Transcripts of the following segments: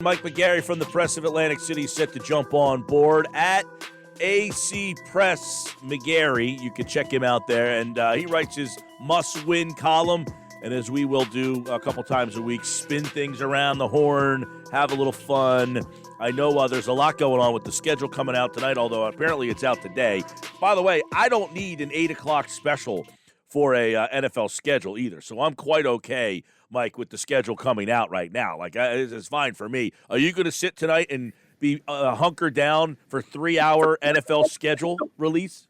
Mike McGarry from the Press of Atlantic City set to jump on board at AC Press McGarry. You can check him out there, and he writes his must-win column, and as we will do a couple times a week, spin things around the horn, have a little fun. I know there's a lot going on with the schedule coming out tonight, although apparently it's out today. By the way, I don't need an 8 o'clock special for a NFL schedule either, so I'm quite okay, Mike, with the schedule coming out right now. Like, it's fine for me. Are you going to sit tonight and be hunkered down for 3-hour NFL schedule release?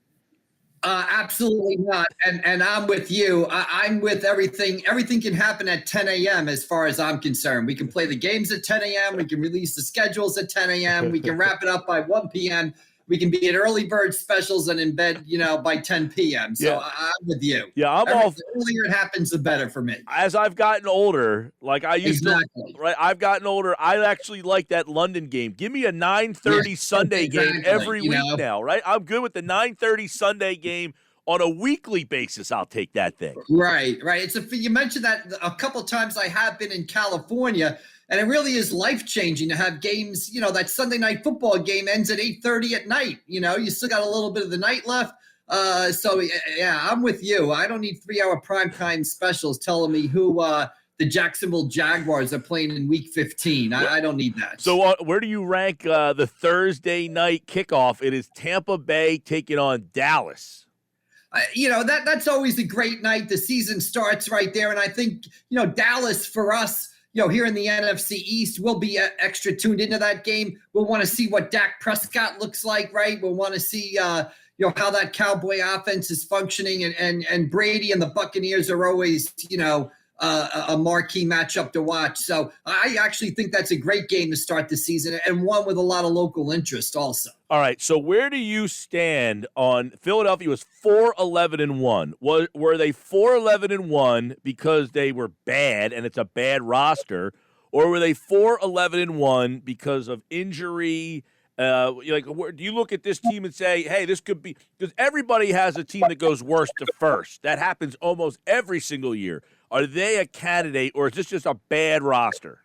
Absolutely not. And I'm with you. I'm with everything. Everything can happen at 10 a.m. as far as I'm concerned. We can play the games at 10 a.m. We can release the schedules at 10 a.m. We can wrap it up by 1 p.m. We can be at early bird specials and in bed, by 10 p.m. So yeah. I'm with you. Yeah, The earlier it happens, the better for me. As I've gotten older, like I used to, right? I've gotten older. I actually like that London game. Give me a 9:30 Sunday game every week now, right? I'm good with the 9:30 Sunday game on a weekly basis. I'll take that thing. Right. You mentioned that a couple times. I have been in California. And it really is life-changing to have games, that Sunday night football game ends at 8:30 at night. You still got a little bit of the night left. So, yeah, I'm with you. I don't need 3-hour primetime specials telling me who the Jacksonville Jaguars are playing in Week 15. I don't need that. So where do you rank the Thursday night kickoff? It is Tampa Bay taking on Dallas. That's always a great night. The season starts right there. And I think, Dallas for us, here in the NFC East, we'll be extra tuned into that game. We'll want to see what Dak Prescott looks like, right? We'll want to see, how that Cowboy offense is functioning. And Brady and the Buccaneers are always, a marquee matchup to watch. So I actually think that's a great game to start the season, and one with a lot of local interest also. All right, so where do you stand on Philadelphia was 4-11-1? Were they 4-11-1 because they were bad and it's a bad roster, or were they 4-11-1 because of injury? Do you look at this team and say, hey, this could be – because everybody has a team that goes worst to first. That happens almost every single year. Are they a candidate, or is this just a bad roster?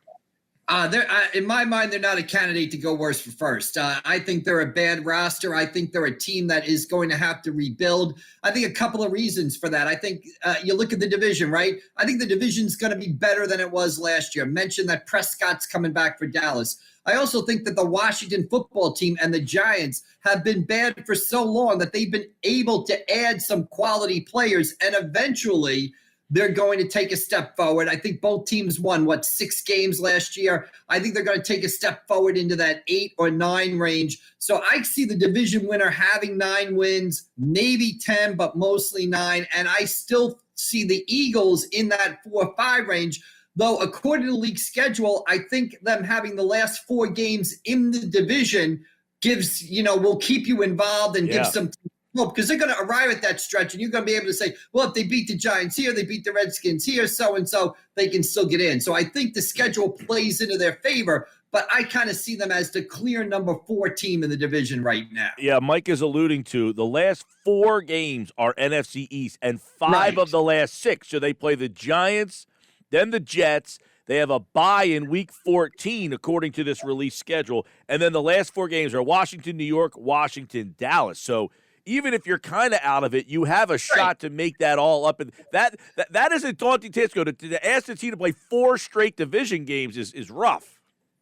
In my mind, they're not a candidate to go worse for first. I think they're a bad roster. I think they're a team that is going to have to rebuild. I think a couple of reasons for that. I think you look at the division, right? I think the division's going to be better than it was last year. I mentioned that Prescott's coming back for Dallas. I also think that the Washington football team and the Giants have been bad for so long that they've been able to add some quality players, and eventually they're going to take a step forward. I think both teams won, 6 games last year. I think they're going to take a step forward into that 8 or 9 range. So I see the division winner having 9 wins, maybe 10, but mostly 9. And I still see the Eagles in that 4 or 5 range. Though, according to the league schedule, I think them having the last 4 games in the division gives, will keep you involved and give some hope, because they're going to arrive at that stretch and you're going to be able to say, well, if they beat the Giants here, they beat the Redskins here, so-and-so, they can still get in. So I think the schedule plays into their favor, but I kind of see them as the clear number 4 team in the division right now. Yeah, Mike is alluding to the last 4 games are NFC East, and 5 of the last 6. So they play the Giants, then the Jets. They have a bye in Week 14, according to this release schedule. And then the last 4 games are Washington, New York, Washington, Dallas. So even if you're kind of out of it, you have a shot to make that all up. And that is a daunting task. To ask the team to play 4 straight division games is rough.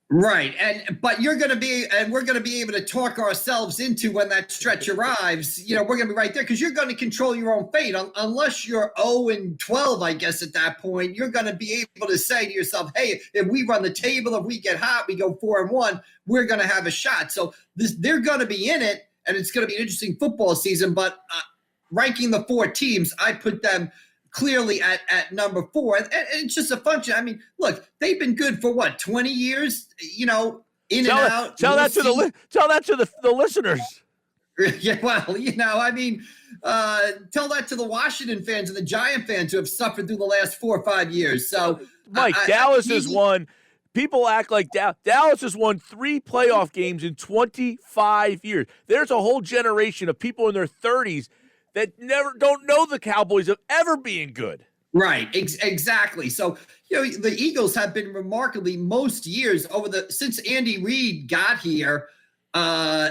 Right. But we're going to be able to talk ourselves into when that stretch arrives. We're going to be right there because you're going to control your own fate. Unless you're 0-12, I guess, at that point, you're going to be able to say to yourself, hey, if we run the table, if we get hot, we go 4-1, we're going to have a shot. So they're going to be in it, and it's going to be an interesting football season. But ranking the 4 teams, I put them clearly at number 4. And it's just a function. I mean, look, they've been good for 20 years, in and out. Tell that to the listeners. Yeah, well, tell that to the Washington fans and the Giant fans who have suffered through the last 4 or 5 years. So, Mike, Dallas has won. People act like Dallas has won 3 playoff games in 25 years. There's a whole generation of people in their 30s that don't know the Cowboys of ever being good. Right, exactly. So, the Eagles have been remarkably most years since Andy Reid got here,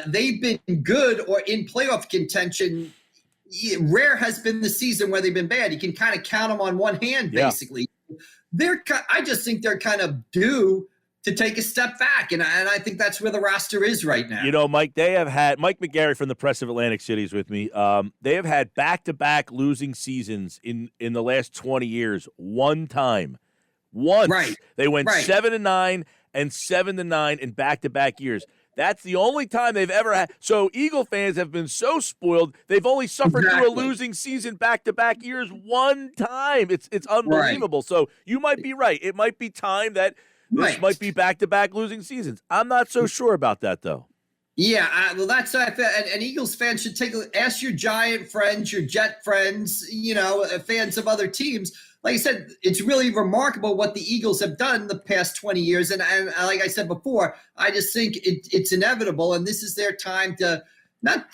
they've been good or in playoff contention. Rare has been the season where they've been bad. You can kind of count them on one hand, Yeah. basically. I just think they're kind of due to take a step back, and I think that's where the roster is right now. Mike, they have had Mike McGarry from the Press of Atlantic City is with me. They have had back-to-back losing seasons in the last 20 years. One time, once Right. they went Right. 7-9 and 7-9 in back-to-back years. That's the only time they've ever had. So Eagle fans have been so spoiled; they've only suffered through a losing season back-to-back years one time. It's unbelievable. Right. So you might be right. It might be time that this might be back-to-back losing seasons. I'm not so sure about that, though. Yeah, well, that's and Eagles fans should ask your Giant friends, your Jet friends, fans of other teams. Like I said, it's really remarkable what the Eagles have done the past 20 years. And like I said before, I just think it's inevitable, and this is their time to not,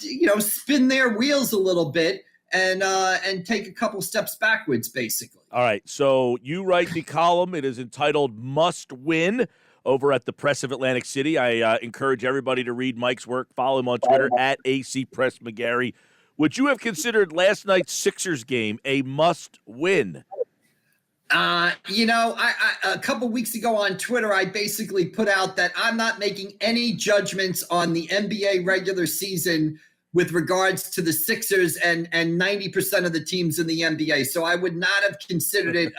spin their wheels a little bit and take a couple steps backwards, basically. All right, so you write the column. It is entitled Must Win over at the Press of Atlantic City. I encourage everybody to read Mike's work. Follow him on Twitter at AC Press McGarry. Would you have considered last night's Sixers game a must win? A couple weeks ago on Twitter, I basically put out that I'm not making any judgments on the NBA regular season with regards to the Sixers and 90% of the teams in the NBA. So I would not have considered it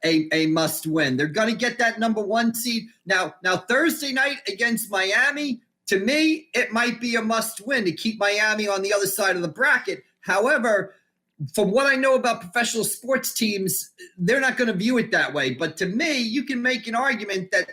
a must win. They're going to get that number one seed. Now Thursday night against Miami, to me, it might be a must win to keep Miami on the other side of the bracket. However, from what I know about professional sports teams, they're not going to view it that way. But to me, you can make an argument that,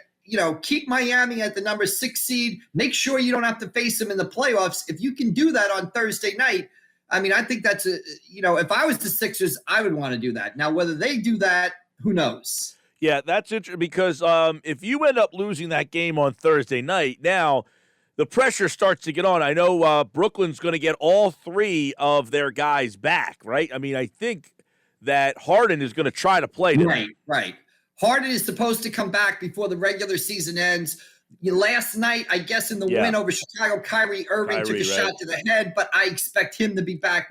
keep Miami at the number 6 seed. Make sure you don't have to face them in the playoffs. If you can do that on Thursday night, I think that's if I was the Sixers, I would want to do that. Now, whether they do that, who knows? Yeah, that's interesting because if you end up losing that game on Thursday night, now the pressure starts to get on. I know Brooklyn's going to get all 3 of their guys back, right? I think that Harden is going to try to play tonight. Right. Harden is supposed to come back before the regular season ends. Last night, I guess in the win over Chicago, Kyrie Irving took a shot to the head, but I expect him to be back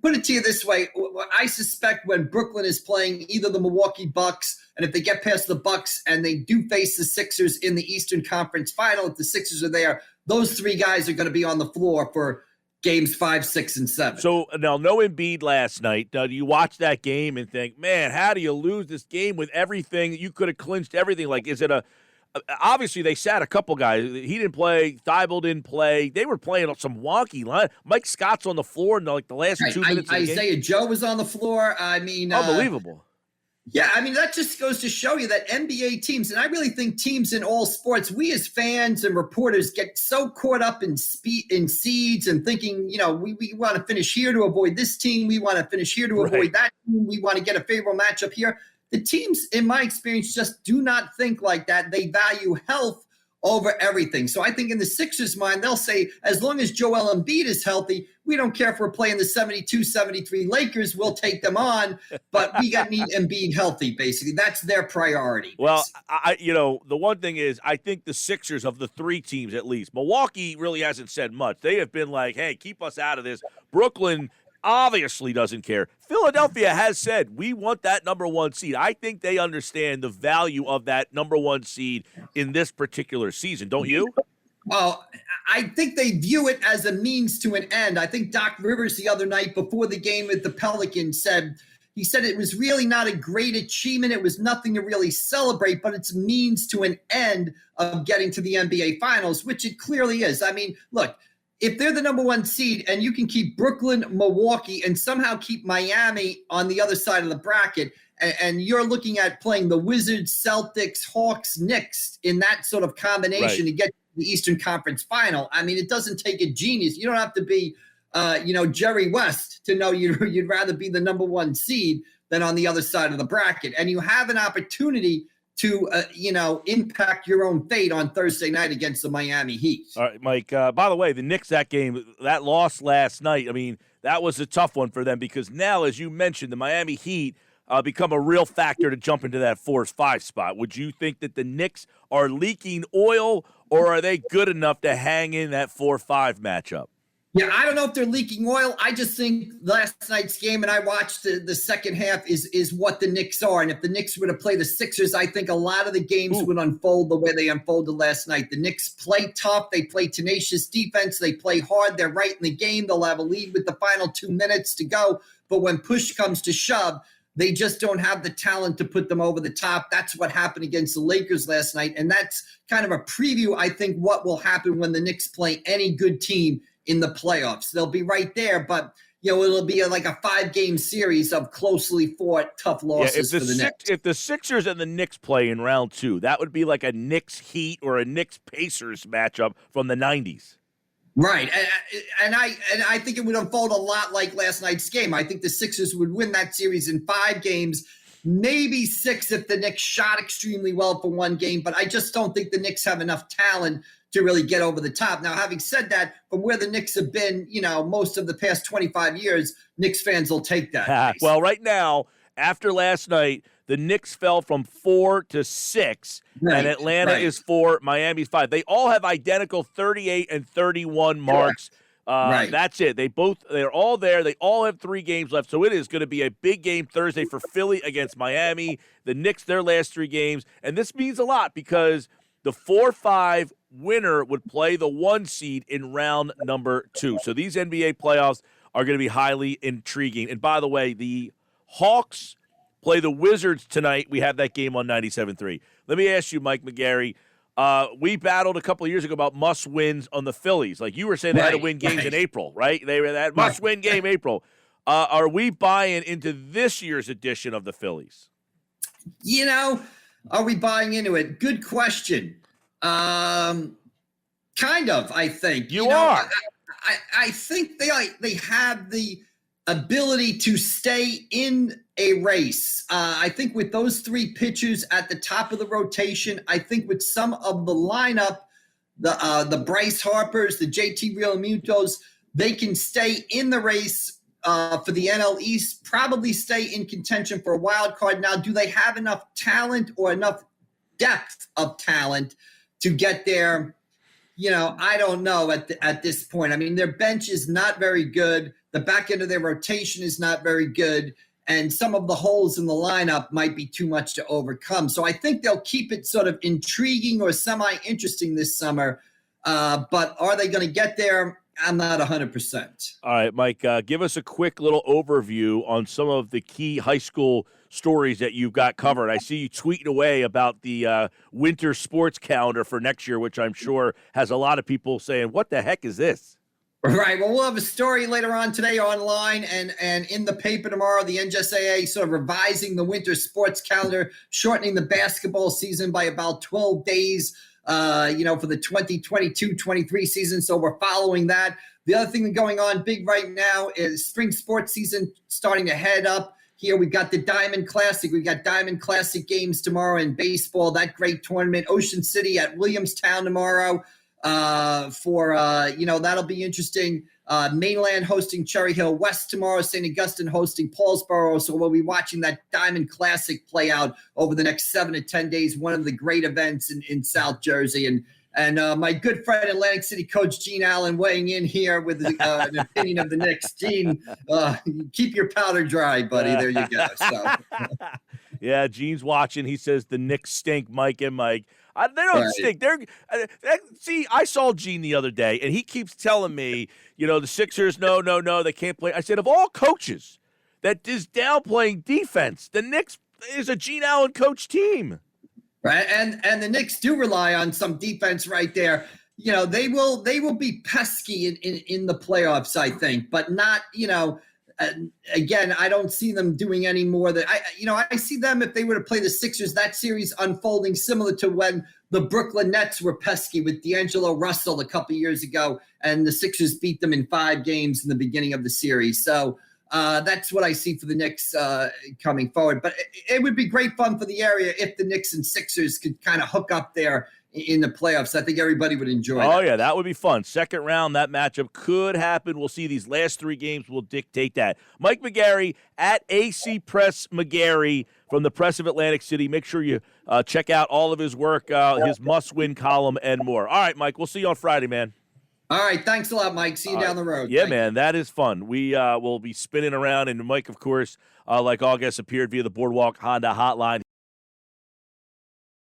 put it to you this way. I suspect when Brooklyn is playing either the Milwaukee Bucks, and if they get past the Bucks and they do face the Sixers in the Eastern Conference Final, if the Sixers are there, those 3 guys are going to be on the floor for games 5, 6, and 7. So now, no Embiid last night. Now, do you watch that game and think, man, how do you lose this game with everything? You could have clinched everything. Like, is it obviously they sat a couple guys. He didn't play. Thibault didn't play. They were playing some wonky line. Mike Scott's on the floor in the last 2 minutes of the game. Isaiah Joe was on the floor. Unbelievable. That just goes to show you that NBA teams, and I really think teams in all sports, we as fans and reporters get so caught up in seeds and thinking, we want to finish here to avoid this team. We want to finish here to avoid that team. We want to get a favorable matchup here. The teams, in my experience, just do not think like that. They value health over everything. So I think in the Sixers' mind, they'll say, as long as Joel Embiid is healthy, we don't care if we're playing the 72-73 Lakers. We'll take them on, but we need Embiid healthy, basically. That's their priority. Well, the one thing is, I think the Sixers, of the 3 teams at least, Milwaukee really hasn't said much. They have been like, hey, keep us out of this. Brooklyn obviously doesn't care. Philadelphia has said, we want that number 1 seed. I think they understand the value of that number 1 seed in this particular season. Don't you? Well, I think they view it as a means to an end. I think Doc Rivers the other night before the game with the Pelicans said it was really not a great achievement. It was nothing to really celebrate, but it's a means to an end of getting to the NBA Finals, which it clearly is. Look, if they're the number 1 seed and you can keep Brooklyn, Milwaukee, and somehow keep Miami on the other side of the bracket, and you're looking at playing the Wizards, Celtics, Hawks, Knicks in that sort of combination to get to the Eastern Conference Final, it doesn't take a genius. You don't have to be, Jerry West to know you'd rather be the number 1 seed than on the other side of the bracket. And you have an opportunity to, impact your own fate on Thursday night against the Miami Heat. All right, Mike, by the way, the Knicks, that loss last night, that was a tough one for them because now, as you mentioned, the Miami Heat become a real factor to jump into that 4-5 spot. Would you think that the Knicks are leaking oil, or are they good enough to hang in that 4-5 matchup? Yeah, I don't know if they're leaking oil. I just think last night's game, and I watched the second half, is what the Knicks are. And if the Knicks were to play the Sixers, I think a lot of the games would unfold the way they unfolded last night. The Knicks play tough. They play tenacious defense. They play hard. They're right in the game. They'll have a lead with the final 2 minutes to go. But when push comes to shove, they just don't have the talent to put them over the top. That's what happened against the Lakers last night. And that's kind of a preview, I think, what will happen when the Knicks play any good team in the playoffs. They'll be right there, but it'll be like a 5-game series of closely fought, tough losses for the Knicks. If the Sixers and the Knicks play in round 2, that would be like a Knicks Heat or a Knicks Pacers matchup from the 90s. Right, and I think it would unfold a lot like last night's game. I think the Sixers would win that series in 5 games, maybe 6 if the Knicks shot extremely well for 1 game, but I just don't think the Knicks have enough talent to really get over the top. Now, having said that, from where the Knicks have been, most of the past 25 years, Knicks fans will take that. Well, right now, after last night, the Knicks fell from 4 to 6, and Atlanta is 4, Miami's 5. They all have identical 38 and 31 marks. That's it. They're all there. They all have 3 games left. So it is going to be a big game Thursday for Philly against Miami. The Knicks, their last 3 games. And this means a lot because the 4-5 winner would play the 1 seed in round number 2. So these NBA playoffs are going to be highly intriguing. And by the way, the Hawks play the Wizards tonight. We have that game on 97.3. Let me ask you, Mike McGarry, we battled a couple of years ago about must-wins on the Phillies. Like you were saying, they had to win games in April, right? They were that must-win game April. Are we buying into this year's edition of the Phillies? Are we buying into it? Good question. Kind of, I think. You are. I think they have the ability to stay in a race. I think with those 3 pitchers at the top of the rotation, I think with some of the lineup, the Bryce Harpers, the JT Realmutos, they can stay in the race for the NL East, probably stay in contention for a wild card. Now, do they have enough talent or enough depth of talent to get there? I don't know at this point. I mean, their bench is not very good. The back end of their rotation is not very good. And some of the holes in the lineup might be too much to overcome. So I think they'll keep it sort of intriguing or semi-interesting this summer. But are they going to get there? I'm not 100%. All right, Mike, give us a quick little overview on some of the key high school stories that you've got covered. I see you tweeting away about the winter sports calendar for next year, which I'm sure has a lot of people saying, what the heck is this? Right. Well, we'll have a story later on today online and in the paper tomorrow, the NJSAA sort of revising the winter sports calendar, shortening the basketball season by about 12 days, for the 2022-23 season. So we're following that. The other thing going on big right now is spring sports season starting to head up. Here we've got the Diamond Classic. We've got Diamond Classic games tomorrow in baseball, that great tournament. Ocean City at Williamstown tomorrow. That'll be interesting. Mainland hosting Cherry Hill West tomorrow, St. Augustine hosting Paulsboro. So we'll be watching that Diamond Classic play out over the next 7 to 10 days, one of the great events in South Jersey. And my good friend, Atlantic City coach Gene Allen, weighing in here with an opinion of the Knicks. Gene, keep your powder dry, buddy. There you go. So. Yeah, Gene's watching. He says the Knicks stink, Mike and Mike. They don't stink. See, I saw Gene the other day, and he keeps telling me, the Sixers, no, they can't play. I said, of all coaches that is downplaying defense, the Knicks is a Gene Allen coach team. Right, and the Knicks do rely on some defense right there. They will be pesky in the playoffs, I think, but not, again, I don't see them doing any more than I see them if they were to play the Sixers, that series unfolding similar to when the Brooklyn Nets were pesky with D'Angelo Russell a couple years ago, and the Sixers beat them in 5 games in the beginning of the series. So that's what I see for the Knicks coming forward. But it would be great fun for the area if the Knicks and Sixers could kind of hook up there in the playoffs. I think everybody would enjoy Oh, that. yeah, that would be fun. Second round, that matchup could happen. We'll see. These last 3 games will dictate that. Mike McGarry at AC Press McGarry from the Press of Atlantic City. Make sure you check out all of his work, his must-win column, and more. All right, Mike, we'll see you on Friday, man. All right. Thanks a lot, Mike. See you down the road. Yeah, Thank man, you. that is fun. We will be spinning around, and Mike, of course, like all guests, appeared via the Boardwalk Honda hotline.